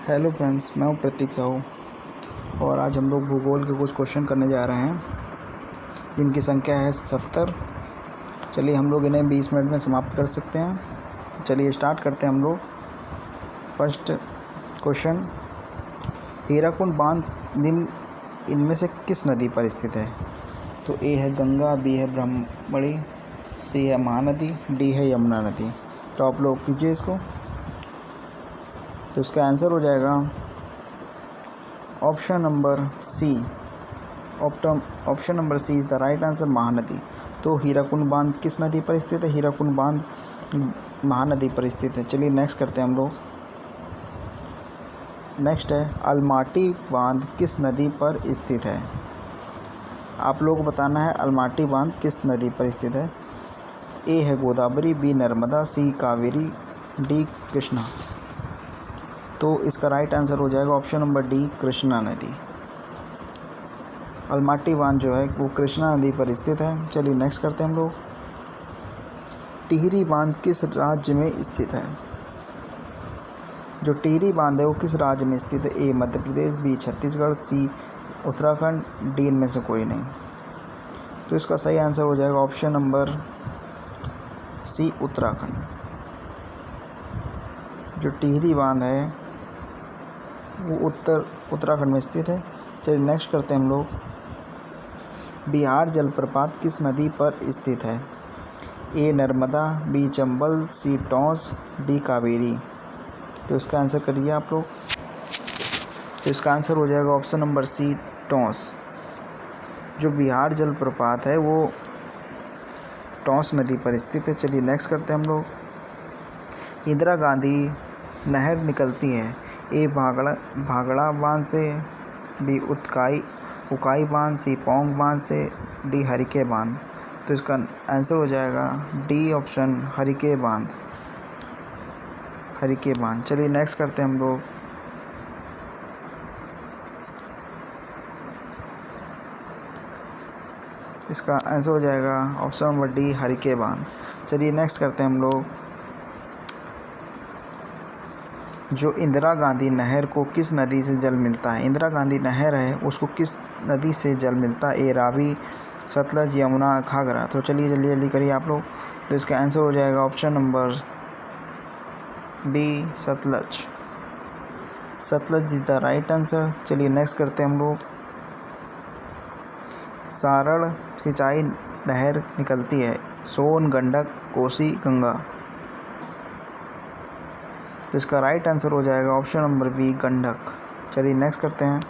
Hello friends, मैं हूं प्रतीक साहू और आज हम लोग भूगोल के कुछ क्वेश्चन करने जा रहे हैं जिनकी संख्या है 70। चलिए हम लोग इन्हें 20 मिनट में समाप्त कर सकते हैं। चलिए स्टार्ट करते हैं हम लोग। फर्स्ट क्वेश्चन, हीराकुंड बांध निम्न इनमें से किस नदी पर स्थित है? तो ए है गंगा, बी है ब्रह्मणी, सी है महानदी, डी है यमुना नदी। तो आप लोग कीजिए इसको। तो इसका आंसर हो जाएगा option number C. Option number C is the right answer, Mahanadi. तो हीराकुंड बांध किस नदी पर स्थित है? हीराकुंड बांध महानदी पर स्थित है। चलिए नेक्स्ट करते हैं हम लोग। नेक्स्ट है, अलमाटी बांध किस नदी पर स्थित है? आप लोगों को बताना है अलमाटी बांध किस नदी पर स्थित है। ए है गोदावरी, बी नर्मदा, सी कावेरी, डी कृष्णा। तो इसका राइट आंसर हो जाएगा ऑप्शन नंबर डी, कृष्णा नदी। अलमाटी बांध जो है वो कृष्णा नदी पर स्थित है। चलिए नेक्स्ट करते हैं हम लोग। टिहरी बांध किस राज्य में स्थित है? जो टिहरी बांध है वो किस राज्य में स्थित है? ए मध्य प्रदेश, बी छत्तीसगढ़, सी उत्तराखंड, डी इनमें से कोई नहीं। तो इसका सही आंसर हो जाएगा ऑप्शन नंबर सी, उत्तराखंड। जो टिहरी बांध है वो उत्तराखंड में स्थित है। चलिए नेक्स्ट करते हैं हम लोग। बिहार जलप्रपात किस नदी पर स्थित है? A Narmada, B Chambal, C toss, D Kaveri. तो इसका आंसर करिए आप लोग। तो इसका आंसर हो जाएगा ऑप्शन नंबर सी, टॉस। जो बिहार जलप्रपात है वो टॉस नदी पर स्थित है। चलिए नेक्स्ट करते हैं हम लोग। इंदिरा गांधी नहर निकलती है ए भागड़ा बांध से, बी उकाई बांध, सी पोंग बांध से, डी हरिके बांध। तो इसका आंसर हो जाएगा डी ऑप्शन, हरिके बांध। चलिए नेक्स्ट करते हैं हम लोग। इसका आंसर हो जाएगा ऑप्शन नंबर डी, हरिके बांध। चलिए नेक्स्ट करते हैं हम लोग। जो इंदिरा गांधी नहर को किस नदी से जल मिलता है? इंदिरा गांधी नहर है उसको किस नदी से जल मिलता है? ए रावी, सतलज, यमुना, घाघरा। तो चलिए जल्दी जल्दी करिए आप लोग। तो इसका आंसर हो जाएगा option number B, Sutlej. Sutlej is the right answer. चलिए नेक्स्ट करते हैं हम लोग। सारण सिंचाई नहर निकलती है सोन, गंडक, कोसी, गंगा। तो इसका राइट आंसर हो जाएगा ऑप्शन नंबर बी, गंडक। चलिए नेक्स्ट करते हैं।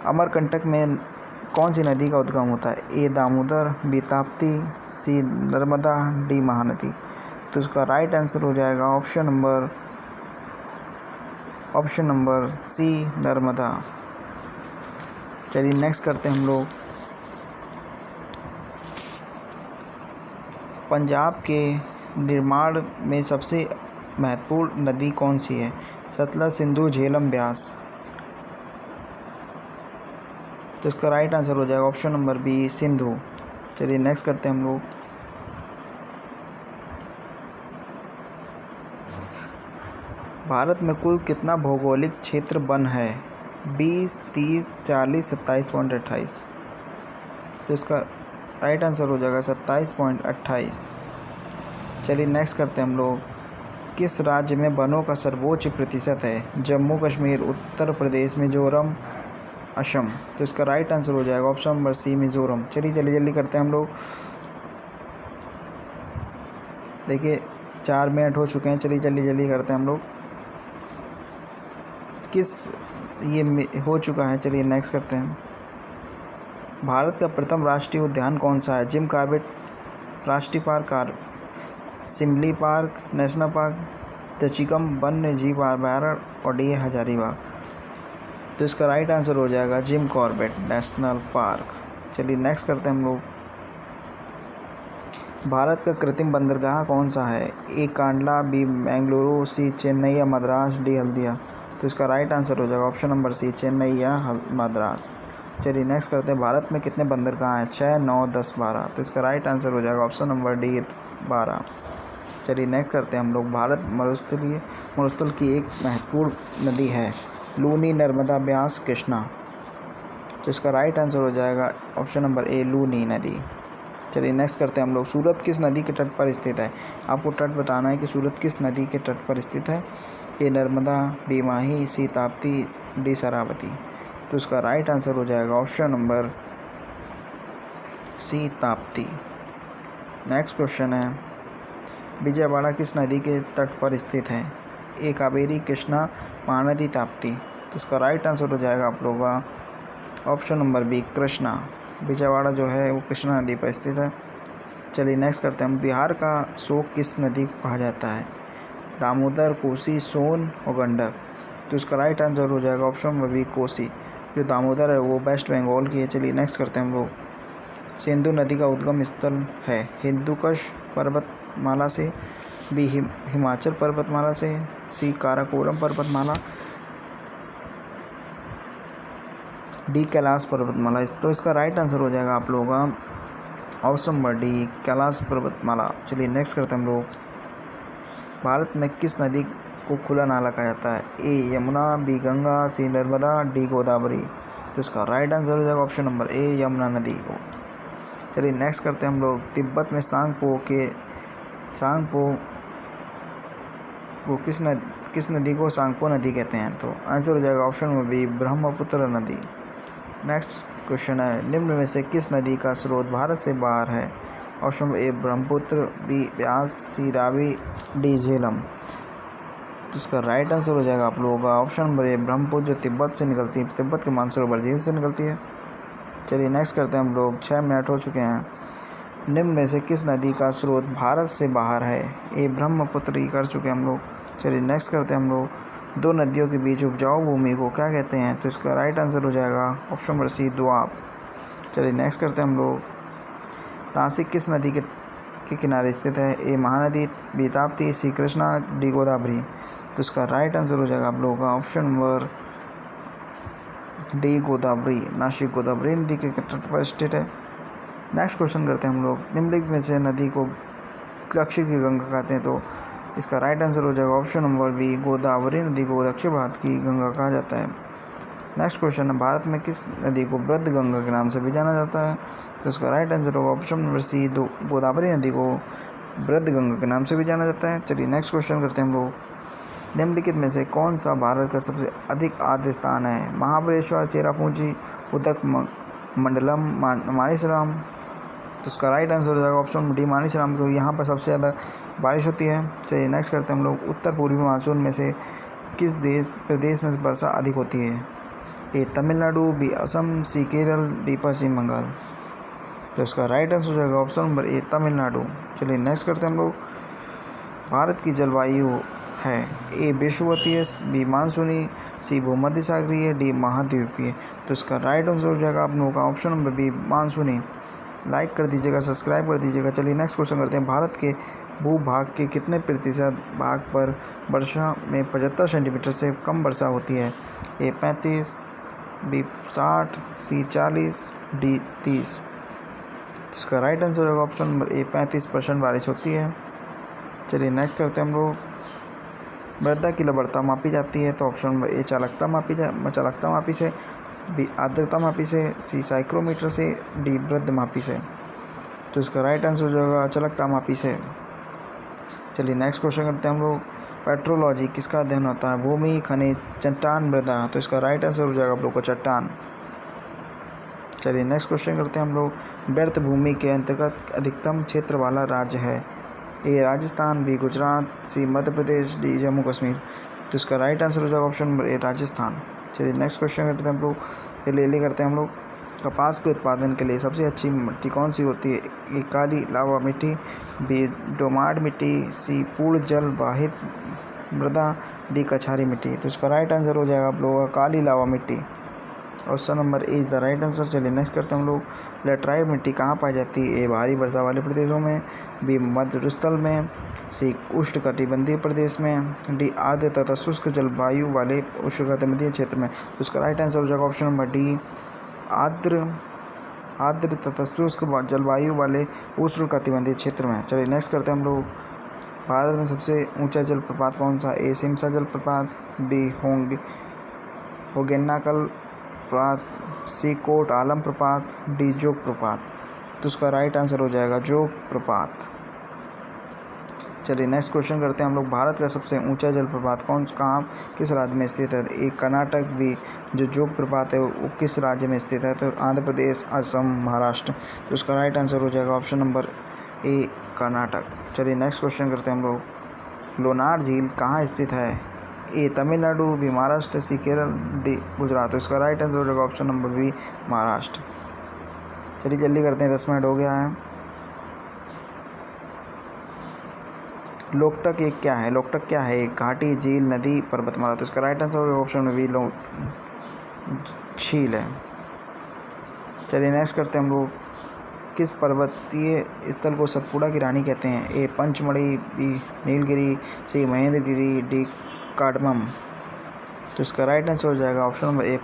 अमरकंटक में कौन सी नदी का उद्गम होता है? ए दामोदर, बी ताप्ती, सी नर्मदा, डी महानदी। तो इसका राइट आंसर हो जाएगा ऑप्शन नंबर सी, नर्मदा। चलिए नेक्स्ट करते हैं हम लोग। पंजाब के निर्माण में सबसे महत्वपूर्ण नदी कौन सी है? सतलज, सिंधु, झेलम, ब्यास। तो इसका राइट आंसर हो जाएगा ऑप्शन नंबर बी, सिंधु। चलिए नेक्स्ट करते हैं हम लोग। भारत में कुल कितना भौगोलिक क्षेत्र वन है? 20, 30, 40, 27.28। तो इसका राइट आंसर हो जाएगा 27.28। चलिए नेक्स्ट करते हैं हम लोग। किस राज्य में वनों का सर्वोच्च प्रतिशत है? जम्मू कश्मीर, उत्तर प्रदेश, मिजोरम, असम। तो इसका राइट आंसर हो जाएगा ऑप्शन नंबर सी, मिजोरम। चलिए जल्दी जल्दी करते हैं हम लोग। देखिए 4 मिनट हो चुके हैं। चलिए जल्दी जल्दी करते हैं हम लोग। ये हो चुका है। चलिए नेक्स्ट करते हैं। भारत का प्रथम राष्ट्रीय उद्यान कौन सा है? जिम कॉर्बेट राष्ट्रीय park, Simli park, national park, तचिकम वन्य जीव अभयारण्य, और डी हजारीबाग। तो इसका राइट आंसर हो जाएगा जिम कॉर्बेट नेशनल पार्क। चलिए नेक्स्ट करते हैं हम लोग। भारत का कृत्रिम बंदरगाह कौन सा है? ए कांडला, बी बेंगलुरु, सी चेन्नई या मद्रास, डी हल्दिया। तो इसका राइट आंसर हो जाएगा ऑप्शन नंबर सी, चेन्नई या मद्रास। चलिए नेक्स्ट करते हैं। भारत में कितने बंदरगाह हैं? 6, 9, 10, 12। तो इसका राइट आंसर हो जाएगा ऑप्शन नंबर डी, 12। चलिए नेक्स्ट करते हैं हम लोग। भारत मरुस्थल की एक महत्वपूर्ण नदी है। लूनी, नर्मदा, ब्यास, कृष्णा। तो इसका राइट आंसर हो जाएगा ऑप्शन नंबर ए, लूनी नदी। चलिए नेक्स्ट करते हैं हम लोग। सूरत किस नदी के तट पर स्थित है? आपको तट बताना है कि सूरत किस नदी के तट पर स्थित है। A Narmada, B Mahi, C Tapti, D Sharavati. तो इसका राइट आंसर हो जाएगा option number C, Tapti. Next question है, विजयवाड़ा किस नदी के तट पर स्थित है? ए कावेरी, कृष्णा, महानदी, ताप्ती। तो इसका राइट आंसर हो जाएगा आप लोगों का option number B, Krishna. Vijayawada जो है वो कृष्णा नदी पर स्थित है। चलिए नेक्स्ट करते हैं हम। बिहार का शोक किस नदी को कहा जाता है? दामोदर, कोसी, सोन और गंडक। तो इसका राइट आंसर हो जाएगा ऑप्शन नंबर बी, कोसी। जो दामोदर है वो वेस्ट बंगाल की है। चलिए नेक्स्ट करते हैं हम लोग। सिंधु नदी का उद्गम स्थल है? हिंदुकुश पर्वतमाला से, बी हिमाचल पर्वतमाला से, सी काराकोरम पर्वतमाला, डी कैलाश पर्वतमाला। तो इसका राइट आंसर हो जाएगा आप लोगों का ऑप्शन नंबर डी, कैलाश पर्वतमाला। चलिए नेक्स्ट करते हैं हम लोग। भारत में किस नदी को खुला नाला कहा जाता है? ए यमुना, बी गंगा, सी नर्मदा, डी गोदावरी। तो इसका राइट आंसर हो जाएगा ऑप्शन नंबर ए, यमुना नदी को। चलिए नेक्स्ट करते हैं हम लोग। तिब्बत में सांगपो को किस नदी को सांगपो नदी कहते हैं? तो आंसर हो जाएगा ऑप्शन नंबर बी, ब्रह्मपुत्र नदी। नेक्स्ट क्वेश्चन है, निम्न में से किस नदी का स्रोत भारत से बाहर है? Option number A, Brahmaputra, B Beas, C Ravi, D Jhelum. तो इसका राइट आंसर हो जाएगा आप लोगों का ऑप्शन नंबर ए, ब्रह्मपुत्र, जो तिब्बत से निकलती है, तिब्बत के मानसरोवर झील से निकलती है। चलिए नेक्स्ट करते हैं हम लोग। 6 मिनट हो चुके हैं। निम्न में से किस नदी का स्रोत भारत से बाहर है? ए ब्रह्मपुत्र, ही कर चुके हैं हम लोग। चलिए नेक्स्ट करते हैं हम लोग। दो नदियों के बीच उपजाऊ भूमि को क्या कहते हैं? तो इसका राइट आंसर हो जाएगा ऑप्शन नंबर सी, दोआब। चलिए नेक्स्ट करते हैं हम लोग। नासिक किस नदी के किनारे स्थित है? ए महानदी, बी ताप्ती, सी कृष्णा, डी गोदावरी। तो इसका राइट आंसर हो जाएगा आप लोगों का option number D, Godavari. Nashik Godavari नदी के तट पर स्थित है। नेक्स्ट क्वेश्चन करते हैं हम लोग। निम्नलिखित में से नदी को दक्षिण की गंगा कहते हैं? तो इसका राइट आंसर हो जाएगा ऑप्शन नंबर बी, गोदावरी नदी को दक्षिण भारत की गंगा कहा जाता है। नेक्स्ट क्वेश्चन है, भारत में किस नदी को वृद्ध गंगा के नाम से भी जाना जाता है? तो इसका राइट आंसर होगा ऑप्शन नंबर सी, गोदावरी नदी को वृद्ध गंगा के नाम से भी जाना जाता है। चलिए नेक्स्ट क्वेश्चन करते हैं हम लोग। निम्नलिखित में से कौन सा भारत का सबसे अधिक आर्द्र स्थान है? महाबलेश्वर, चेरापूंजी, उदक मंडलम, मानेसरम। तो उसका राइट आंसर हो जाएगा ऑप्शन डी, मानेसरम, क्योंकि यहाँ पर सबसे ज़्यादा बारिश होती है। चलिए नेक्स्ट करते हैं हम लोग। उत्तर पूर्वी मानसून में से किस प्रदेश में वर्षा अधिक होती है? ए तमिलनाडु, बी असम, सी केरल, डी पश्चिम बंगाल। तो इसका राइट आंसर हो जाएगा ऑप्शन नंबर ए, तमिलनाडु। चलिए नेक्स्ट करते हैं हम लोग। भारत की जलवायु है? ए विषुवतीय, बी मानसूनी, सी भूमध्य सागरीय, डी महाद्वीपीय। तो इसका राइट आंसर हो जाएगा आप लोगों का ऑप्शन नंबर बी, मानसूनी। लाइक कर दीजिएगा, सब्सक्राइब कर दीजिएगा। चलिए नेक्स्ट क्वेश्चन करते हैं। भारत के भूभाग के कितने प्रतिशत भाग पर वर्षा में 75 सेंटीमीटर से कम वर्षा होती है? ए 35, बी 60, सी 40, डी 30। इसका राइट आंसर होगा ऑप्शन नंबर ए, 35% बारिश होती है। चलिए नेक्स्ट करते हैं हम लोग। मृदा की लवणता मापी जाती है? तो ऑप्शन नंबर ए, चालकता मापी से, बी आर्द्रता मापी से, सी साइक्रोमीटर से, डी वृद्ध मापी से। तो इसका राइट आंसर हो जाएगा चालकता मापी से। चलिए नेक्स्ट क्वेश्चन करते हैं हम लोग। पेट्रोलॉजी किसका अध्ययन होता है? भूमि, खनिज, चट्टान, मृदा। तो इसका राइट आंसर हो जाएगा आप लोग को चट्टान। चलिए नेक्स्ट क्वेश्चन करते हैं हम लोग। व्यर्थ भूमि के अंतर्गत अधिकतम क्षेत्र वाला राज्य है? ए राजस्थान, बी गुजरात, सी मध्य प्रदेश, डी जम्मू कश्मीर। तो इसका राइट आंसर हो जाएगा ऑप्शन नंबर ए, राजस्थान। चलिए नेक्स्ट क्वेश्चन करते हैं हम लोग। ले करते हैं हम लोग। कपास के उत्पादन के लिए सबसे अच्छी मिट्टी कौन सी होती है? ए काली लावा मिट्टी, बी दोमट मिट्टी, सी पूर्ण जल वाहित मृदा, डी कछारी मिट्टी। तो इसका राइट आंसर हो जाएगा आप लोगों का काली लावा मिट्टी। Option number A is the right answer. चलिए नेक्स्ट करते हैं हम लोग। लेटराइट मिट्टी कहाँ पाई जाती है? ए भारी वर्षा वाले प्रदेशों में, बी मध्यस्थल में, सी उष्णकटिबंधीय प्रदेश में, डी आर्द्र तथा शुष्क जलवायु वाले उष्णकटिबंधीय क्षेत्र में। तो इसका राइट आंसर हो जाएगा ऑप्शन नंबर डी, आर्द्र तथा शुष्क जलवायु वाले उष्णकटिबंधीय क्षेत्र में। चलिए नेक्स्ट करते हैं हम लोग। भारत में सबसे ऊंचा जलप्रपात कौन सा? ए सिमसा जलप्रपात, बी होगेन्नाकल प्रपात, सी कोट आलम प्रपात, डी जोग प्रपात। तो उसका राइट आंसर हो जाएगा जोग प्रपात। चलिए नेक्स्ट क्वेश्चन करते हैं हम लोग। भारत का सबसे ऊंचा जलप्रपात कहाँ किस राज्य में स्थित है? ए कर्नाटक, बी जो जोग प्रपात है वो किस राज्य में स्थित है? तो आंध्र प्रदेश, असम, महाराष्ट्र। तो उसका राइट आंसर हो जाएगा ऑप्शन नंबर ए कर्नाटक। चलिए नेक्स्ट क्वेश्चन करते हैं हम लोग। लोनार झील कहाँ स्थित है? ए तमिलनाडु, बी महाराष्ट्र, सी केरल, डी गुजरात। तो इसका राइट आंसर हो जाएगा ऑप्शन नंबर बी महाराष्ट्र। चलिए जल्दी करते हैं, 10 मिनट हो गया है। लोकटक एक क्या है? लोकटक क्या है? एक घाटी, झील, नदी, पर्वतमाला। तो इसका राइट आंसर होगा ऑप्शन नंबर बी झील है। चलिए नेक्स्ट करते हैं हम लोग। किस पर्वतीय स्थल को सतपुड़ा की रानी कहते हैं? ए पंचमढ़ी, बी नीलगिरी, सी महेंद्रगिरी, डी काडमम। तो इसका राइट आंसर हो जाएगा ऑप्शन नंबर ए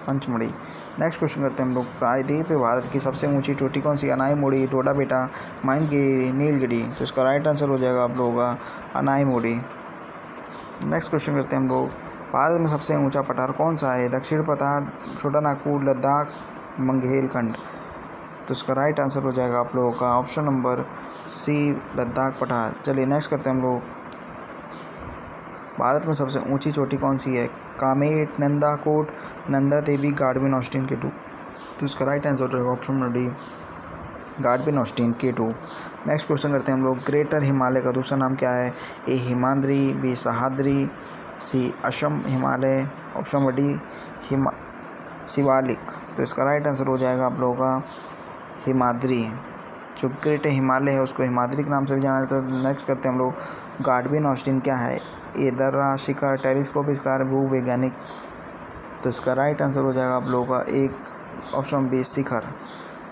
पंचमढ़ी। नेक्स्ट क्वेश्चन करते हैं हम लोग। प्रायद्वीप भारत की सबसे ऊंची चोटी कौन सी? अनाईमोड़ी, डोडाबेटा, महेंद्रगिरी, नीलगिरी। तो इसका राइट आंसर हो जाएगा आप लोगों का अनाईमोड़ी। नेक्स्ट क्वेश्चन करते हैं हम लोग। भारत में सबसे ऊंचा पठार कौन सा है? दक्षिण पठार, छोटा नागपुर, लद्दाख, मंगेलखंड। तो इसका राइट आंसर हो जाएगा आप लोगों का ऑप्शन नंबर सी लद्दाख पठार। चलिए नेक्स्ट करते हैं हम लोग। भारत में सबसे ऊंची चोटी कौन सी है? Kamet, Nandakot, Nanda Devi, Godwin Austin K2। तो इसका राइट आंसर हो जाएगा option number D Godwin Austin K2। Next question करते हैं हम लोग। ग्रेटर हिमालय का दूसरा नाम क्या है? A Himadri, B Sahyadri, C Assam Himalaya, option number D Shivalik. तो इसका राइट आंसर हो जाएगा आप लोगों का हिमाद्री। जो ग्रेटर हिमालय है उसको हिमाद्री के नाम से भी जाना जाता है। नेक्स्ट करते हैं हम लोग। गार्डविन ऑस्टिन क्या है? ए दर्रा, शिखर, टेलीस्कोप आविष्कार, भूवैज्ञानिक। तो इसका राइट आंसर हो जाएगा आप लोगों का एक ऑप्शन बी शिखर।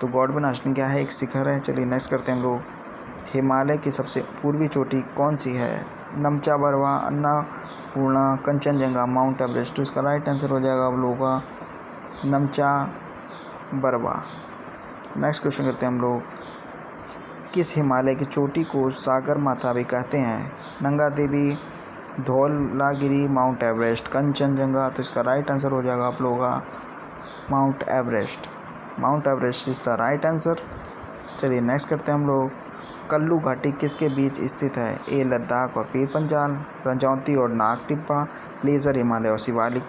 तो गार्डविन ऑस्टिन क्या है? एक शिखर है। चलिए नेक्स्ट करते हैं हम लोग। हिमालय की सबसे पूर्वी चोटी कौन सी है? Namcha Barwa, Annapurna, Kanchenjunga, mount Everest. तो इसका राइट आंसर हो जाएगा आप लोगों का नमचा बरवा। नेक्स्ट क्वेश्चन करते हैं हम लोग। किस हिमालय की चोटी को सागर माथा भी कहते हैं? नंगा देवी, धौलागिरी, माउंट एवरेस्ट, कंचनजंगा। तो इसका राइट आंसर हो जाएगा आप लोगों का mount Everest. Mount Everest is the right answer. चलिए नेक्स्ट करते हैं हम लोग। कल्लू घाटी किसके बीच स्थित है? ए लद्दाख और पीर पंजाल, रजौती और नाग टिब्बा, लेज़र हिमालय और शिवालिक,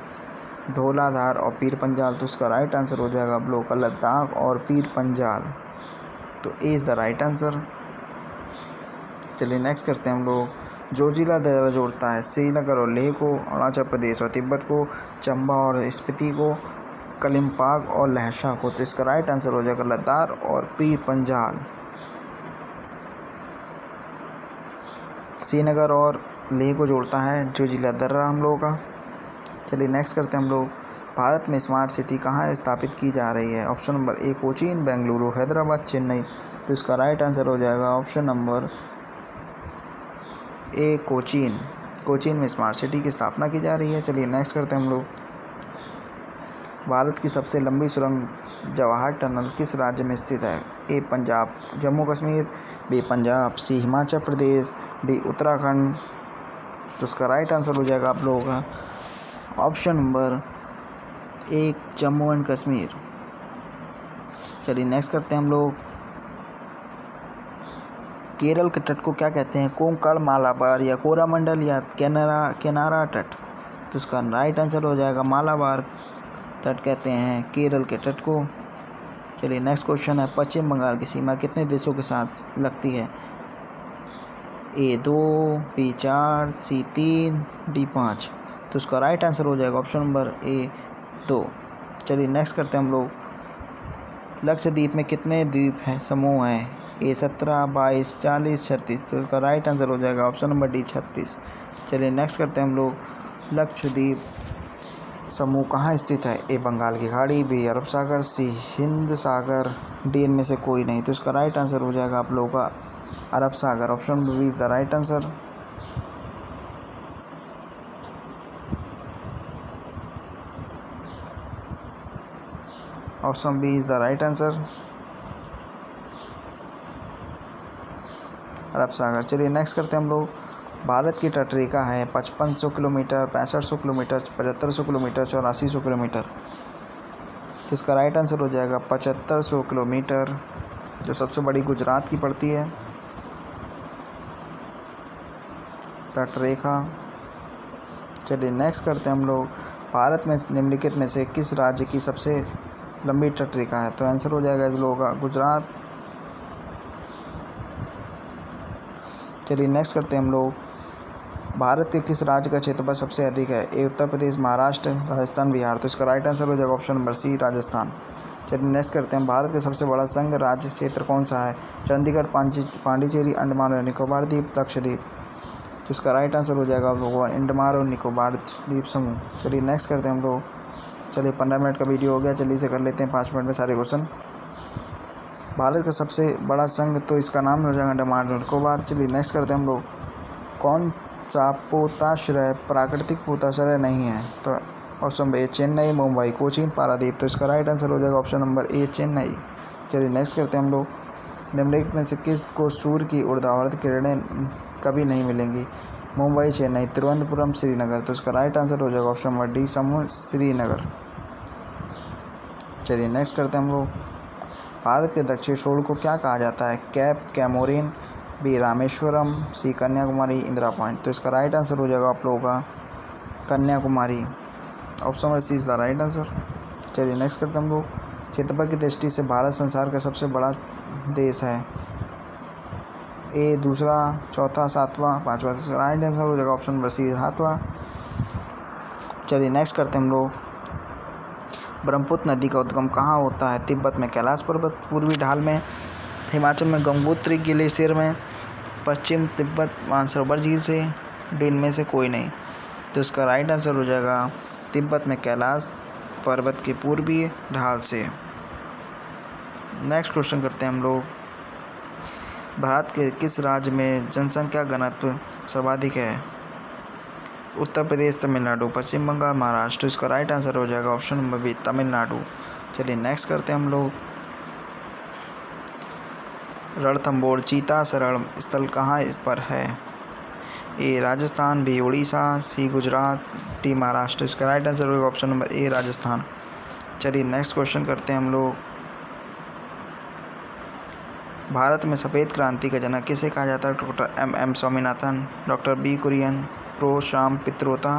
धौलाधार और पीर पंजाल। तो इसका राइट आंसर हो जाएगा आप लोगों का लद्दाख और पीर पंजाल। तो A is the right answer. चलिए नेक्स्ट करते हैं हम लोग। जो जिला दायरा जोड़ता है श्रीनगर और लेह को, अरुणाचल प्रदेश और तिब्बत को, चंबा और स्पीति को, कलिम्पांग और लहसा को। तो इसका राइट आंसर हो जाएगा लद्दाख और पीर पंजाल। श्रीनगर और लेह को जोड़ता है जो जिला दर्रा हम लोगों का। चलिए नेक्स्ट करते हैं हम लोग। भारत में स्मार्ट सिटी कहाँ स्थापित की जा रही है? ऑप्शन नंबर ए कोचीन, बेंगलुरु, हैदराबाद, चेन्नई। तो इसका राइट आंसर हो जाएगा ऑप्शन नंबर ए कोचीन में स्मार्ट सिटी की स्थापना की जा रही है। चलिए नेक्स्ट करते हैं हम लोग। भारत की सबसे लंबी सुरंग जवाहर टनल किस राज्य में स्थित है? ए पंजाब, जम्मू कश्मीर, बी पंजाब, सी हिमाचल प्रदेश, डी उत्तराखंड। तो इसका राइट आंसर हो जाएगा आप लोगों का option number A Jammu and Kashmir. चलिए नेक्स्ट करते हैं हम लोग। केरल के तट को क्या कहते हैं? कोंकण, मालाबार या कोरामंडल या केनारा तट। तो इसका राइट आंसर हो जाएगा मालाबार तट कहते हैं केरल के तट को। चलिए नेक्स्ट क्वेश्चन है। पश्चिम बंगाल की सीमा कितने देशों के साथ लगती है? ए 2, बी 4, सी 3, डी 5। तो इसका राइट आंसर हो जाएगा ऑप्शन नंबर ए 2। चलिए नेक्स्ट करते हैं हम लोग। लक्षद्वीप में कितने द्वीप हैं, समूह हैं? ए 17, 22, 40, 36। तो इसका राइट आंसर हो जाएगा ऑप्शन नंबर डी 36। चलिए नेक्स्ट करते हैं हम लोग। लक्षद्वीप समूह कहाँ स्थित है? ए बंगाल की खाड़ी, बी अरब सागर, सी हिंद सागर, डी इनमें से कोई नहीं। तो इसका राइट आंसर हो जाएगा आप लोगों का अरब सागर। Option number B is the right answer. Option B is the right answer. अरब सागर। चलिए नेक्स्ट करते हैं हम लोग, भारत की तटरेखा है 5500 किलोमीटर, 6500 किलोमीटर, 7500 किलोमीटर, 8400 किलोमीटर। तो इसका राइट आंसर हो जाएगा 7500 किलोमीटर, जो सबसे बड़ी गुजरात की पड़ती है तटरेखा। चलिए नेक्स्ट करते हैं हम लोग, भारत में निम्नलिखित में से किस राज्य की सबसे लंबी तटरेखा है? तो आंसर हो जाएगा इस लोगों का गुजरात। चलिए नेक्स्ट करते हैं हम लोग, भारत के किस राज्य का क्षेत्रफल सबसे अधिक है? ए उत्तर प्रदेश, महाराष्ट्र, राजस्थान, बिहार। तो इसका राइट आंसर हो जाएगा ऑप्शन नंबर सी, राजस्थान। चलिए नेक्स्ट करते हैं, भारत का सबसे बड़ा संघ राज्य क्षेत्र कौन सा है? चंडीगढ़, पांडिचेरी, अंडमान और निकोबार द्वीप, लक्षद्वीप। तो इसका राइट आंसर हो जाएगा आप लोगों का अंडमान और निकोबार द्वीप समूह। चलिए नेक्स्ट करते हैं हम लोग, चलिए 15 मिनट का वीडियो हो गया, चलिए इसे कर लेते हैं 5 मिनट में सारे क्वेश्चन। भारत का सबसे बड़ा संघ, तो इसका नाम हो जाएगा अंडमान और निकोबार। चलिए नेक्स्ट करते हैं हम लोग, कौन सा पोताश्रय प्राकृतिक पोताश्रय नहीं है? तो ऑप्शन ए चेन्नई, मुंबई, कोचीन, पारादीप। तो इसका राइट आंसर हो जाएगा ऑप्शन नंबर ए चेन्नई। चलिए नेक्स्ट करते हैं हम लोग, निम्नलिखित में से किस को सूर्य की ऊर्ध्वाधर किरणें कभी नहीं मिलेंगी? मुंबई, चेन्नई, तिरुवनंतपुरम, श्रीनगर। तो इसका राइट आंसर हो जाएगा ऑप्शन नंबर डी समूह श्रीनगर। चलिए नेक्स्ट करते हैं हम लोग, भारत के दक्षिण छोर को क्या कहा जाता है? Cape, Comorin, B Rameswaram, C Kanyakumari, Indira point. तो इसका राइट आंसर हो जाएगा आप लोगों का Kanyakumari, option number C is the right answer. चलिए नेक्स्ट करते हैं हम लोग, क्षेत्रफल की दृष्टि से भारत संसार का सबसे बड़ा देश है? ए दूसरा, चौथा, सातवां, पाँचवा। तो इसका राइट आंसर हो जाएगा ऑप्शन नंबर सी, सातवां। चलिए नेक्स्ट करते हैं हम लोग, ब्रह्मपुत्र नदी का उद्गम कहाँ होता है? तिब्बत में कैलाश पर्वत, पूर्वी ढाल में, हिमाचल में गंगोत्री ग्लेशियर में, पश्चिम तिब्बत मानसरोवर झील से, इनमें से कोई नहीं। तो इसका राइट आंसर हो जाएगा तिब्बत में कैलाश पर्वत के पूर्वी ढाल से। नेक्स्ट क्वेश्चन करते हैं हम लोग, भारत के किस राज्य में जनसंख्या घनत्व सर्वाधिक है? उत्तर प्रदेश, तमिलनाडु, पश्चिम बंगाल, महाराष्ट्र। इसका राइट आंसर हो जाएगा ऑप्शन नंबर बी, तमिलनाडु। चलिए नेक्स्ट करते हैं हम लोग, रणथंभौर चीता शरण स्थल कहाँ इस पर है? ए राजस्थान, बी उड़ीसा, सी गुजरात, डी महाराष्ट्र। इसका राइट आंसर होगा ऑप्शन नंबर ए राजस्थान। चलिए नेक्स्ट क्वेश्चन करते हैं हम लोग, भारत में सफ़ेद क्रांति का जनक किसे कहा जाता है? Doctor M Swaminathan, doctor B Kurien, pro Shyam Pitroda,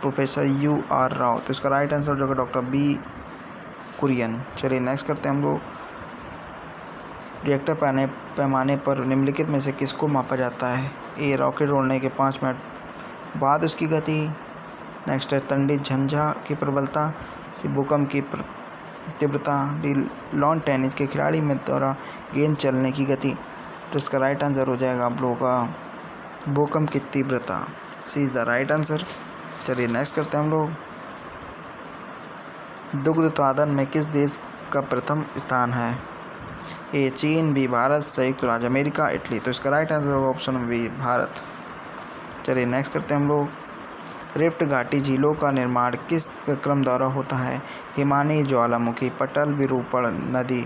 professor U R Rao. तो इसका राइट आंसर हो जाएगा डॉक्टर बी कुरियन। चलिए नेक्स्ट करते हैं हम लोग, रिएक्टर पैमाने पर निम्नलिखित में से किसको मापा जाता है? ए रॉकेट उड़ने के 5 मिनट बाद उसकी गति, नेक्स्ट है तंडित झंझा की प्रबलता, सी भूकंप की तीव्रता, डी लॉन टेनिस के खिलाड़ी में द्वारा गेंद चलने की गति। तो इसका राइट आंसर हो जाएगा आप लोगों का भूकंप की तीव्रता, सी इज़ द राइट आंसर। चलिए नेक्स्ट करते हैं हम लोग, दुग्ध उत्पादन में किस देश का प्रथम स्थान है? ए चीन, बी भारत, संयुक्त राज्य अमेरिका, इटली। तो इसका राइट आंसर होगा ऑप्शन बी भारत। चलिए नेक्स्ट करते हैं हम लोग, रिफ्ट घाटी झीलों का निर्माण किस प्रक्रम द्वारा होता है? हिमानी, ज्वालामुखी, पटल, विरूपण नदी।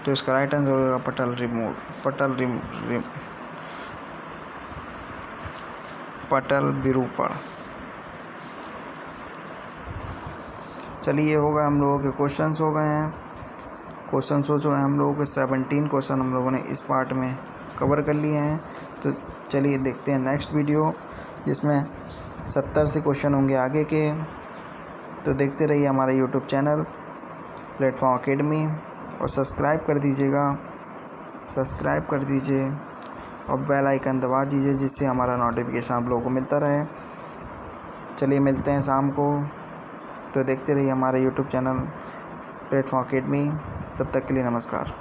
तो इसका राइट आंसर होगा पटल विरूपण। चलिए हो गए हम लोगों के क्वेश्चंस हो गए हैं, क्वेश्चंस हो चुके हैं हम लोगों के 17 क्वेश्चन हम लोगों ने इस पार्ट में कवर कर लिए हैं। तो चलिए देखते हैं नेक्स्ट वीडियो, जिसमें 70 से क्वेश्चन होंगे आगे के। तो देखते रहिए हमारा यूट्यूब चैनल प्लेटफॉर्म अकेडमी, और सब्सक्राइब कर दीजिए और बेल आइकन दबा दीजिए, जिससे हमारा नोटिफिकेशन आप लोगों को मिलता रहे। चलिए मिलते हैं शाम को, तो देखते रहिए हमारा यूट्यूब चैनल प्लेटफॉर्म अकेडमी। तब तक के लिए नमस्कार।